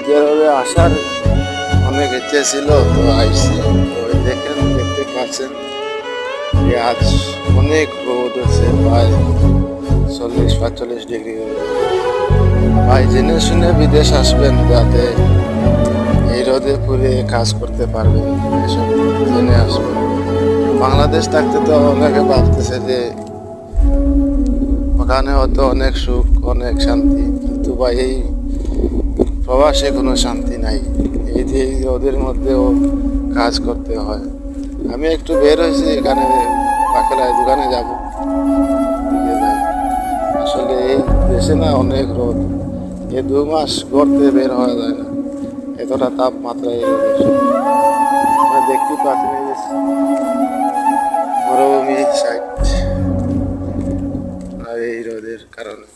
Saudi আরবে আসার অনেক ইচ্ছে ছিল, তো আইসি। তো দেখতে পাচ্ছেন যে আজ অনেক রোদ আছে, প্রায় 40-45 ডিগ্রি রোদ। ভাই জেনে শুনে বিদেশ আসবেন, যাতে এই রোদে পুড়ে কাজ করতে পারবেন, এসব জেনে আসবেন। বাংলাদেশ থাকতে তো অনেকে ভাবতেছে যে ওখানে হয়তো অনেক সুখ, অনেক শান্তি, কিন্তু ভাই এই প্রবাসে কোনো শান্তি নাই। এই যে ওদের মধ্যেও কাজ করতে হয়। আমি একটু বের হয়েছি, এখানে পাকেলায় দোকানে যাব, দিকে যাই। আসলে এই দেশে না অনেক রোদ, এই 2 মাস গড়তে বের হওয়া যায় না, এতটা তাপমাত্রা এই রোদের। দেখতে পাচ্ছেন এই যে মরুভূমি সাইড, আর এই রোদের কারণে